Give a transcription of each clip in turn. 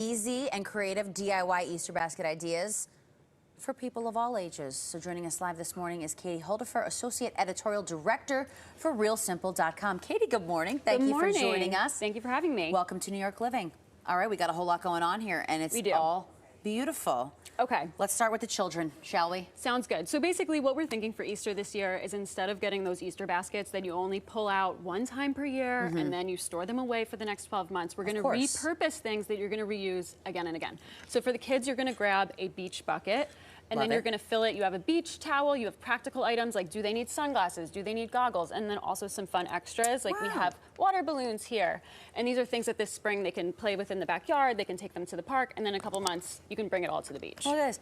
Easy and creative DIY Easter basket ideas for people of all ages. So joining us live this morning is Katie Holdefehr, Associate Editorial Director for RealSimple.com. Katie, good morning. Thank you for joining us. Thank you for having me. Welcome to New York Living. All right, we got a whole lot going on here, and it's all beautiful. Okay. Let's start with the children, shall we? Sounds good. So basically what we're thinking for Easter this year is instead of getting those Easter baskets that you only pull out one time per year and then you store them away for the next 12 months, we're going to repurpose things that you're going to reuse again and again. So for the kids, you're going to grab a beach bucket. And then you're going to fill it. You have a beach towel. You have practical items like, do they need sunglasses? Do they need goggles? And then also some fun extras. Like we have water balloons here. And these are things that this spring they can play with in the backyard. They can take them to the park. And then in a couple months, you can bring it all to the beach. Look at this.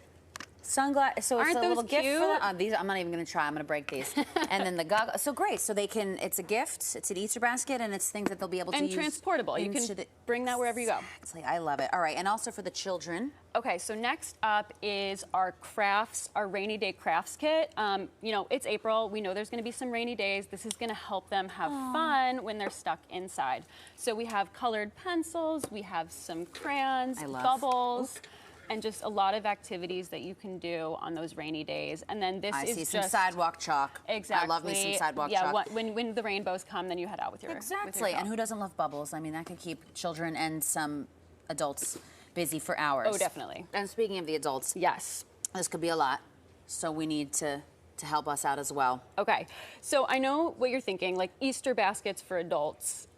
Sunglasses. So it's Aren't a little those gift cute? for them. These, I'm not even going to try. I'm going to break these. And then the goggles. So great. So they can, it's a gift. It's an Easter basket. And it's things that they'll be able to use. And transportable. You can bring that wherever you go. Exactly. I love it. All right. And also for the children. Okay, so next up is our crafts, our rainy day crafts kit. You know, it's April. We know there's going to be some rainy days. This is going to help them have fun when they're stuck inside. So we have colored pencils, we have some crayons, bubbles, and just a lot of activities that you can do on those rainy days. And then this is I see some just sidewalk chalk. Exactly. I love me some sidewalk chalk. Yeah, when the rainbows come, then you head out with your Exactly. And who doesn't love bubbles? I mean, that could keep children and some adults busy for hours. Oh, definitely. And speaking of the adults, yes, this could be a lot. So we need to help us out as well. Okay. So I know what you're thinking, like Easter baskets for adults.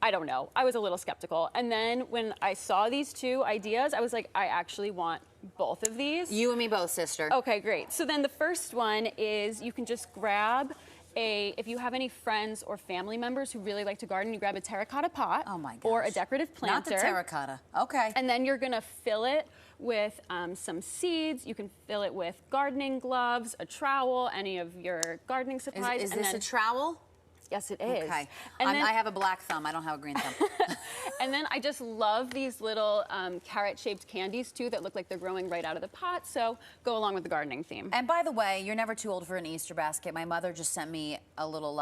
I don't know. I was a little skeptical. And then when I saw these two ideas, I was like, I actually want both of these. You and me both, sister. Okay, great. So then the first one is you can just grab if you have any friends or family members who really like to garden, you grab a terracotta pot or a decorative planter. Not the terracotta. Okay. And then you're going to fill it with some seeds. You can fill it with gardening gloves, a trowel, any of your gardening supplies. Is this a trowel? Yes, it is. Okay. And then, I have a black thumb. I don't have a green thumb. And then I just love these little carrot-shaped candies, too, that look like they're growing right out of the pot, so go along with the gardening theme. And by the way, you're never too old for an Easter basket. My mother just sent me a little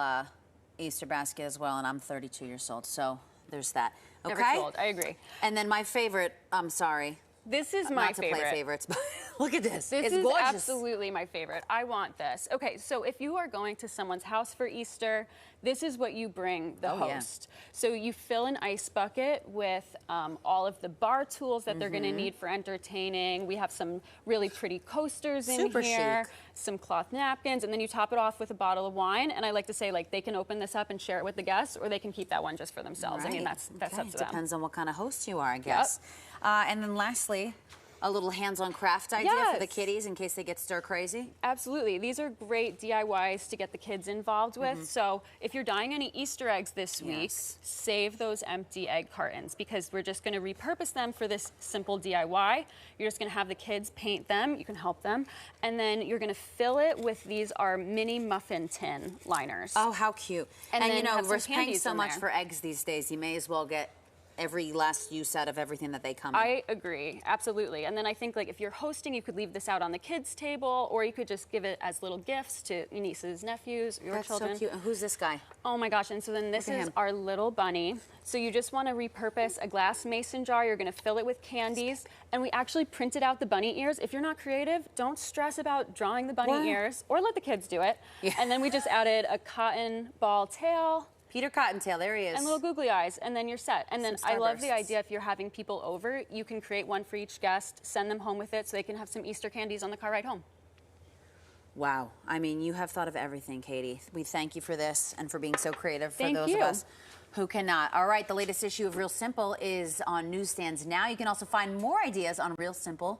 Easter basket as well, and I'm 32 years old, so there's that. Okay? Never too old. I agree. And then my favorite, I'm sorry. This is my favorite. Not to play favorites, but look at this. This it's is gorgeous. absolutely my favorite. I want this. Okay, so if you are going to someone's house for Easter, this is what you bring the host. Yeah. So you fill an ice bucket with all of the bar tools that they're going to need for entertaining. We have some really pretty coasters in here, some cloth napkins, and then you top it off with a bottle of wine. And I like to say, like, they can open this up and share it with the guests, or they can keep that one just for themselves. Right. I mean, that's up to them. Depends on what kind of host you are, I guess. And then lastly, a little hands-on craft idea for the kiddies in case they get stir crazy? Absolutely. These are great DIYs to get the kids involved with. So if you're dyeing any Easter eggs this week, save those empty egg cartons because we're just going to repurpose them for this simple DIY. You're just going to have the kids paint them. You can help them. And then you're going to fill it with these are mini muffin tin liners. Oh, how cute. And you know, we're paying so much there for eggs these days. You may as well get every last use out of everything that they come in. I agree, absolutely. And then I think, like, if you're hosting, you could leave this out on the kids' table, or you could just give it as little gifts to nieces, nephews, your children. That's so cute. And who's this guy? Oh my gosh, and so then this is our little bunny. So you just want to repurpose a glass mason jar. You're going to fill it with candies, and we actually printed out the bunny ears. If you're not creative, don't stress about drawing the bunny ears, or let the kids do it. And then we just added a cotton ball tail. Peter Cottontail, there he is. And little googly eyes, and then you're set. And then I love the idea if you're having people over, you can create one for each guest, send them home with it so they can have some Easter candies on the car ride home. Wow. I mean, you have thought of everything, Katie. We thank you for this and for being so creative for those of us who cannot. All right, the latest issue of Real Simple is on newsstands now. You can also find more ideas on RealSimple.com.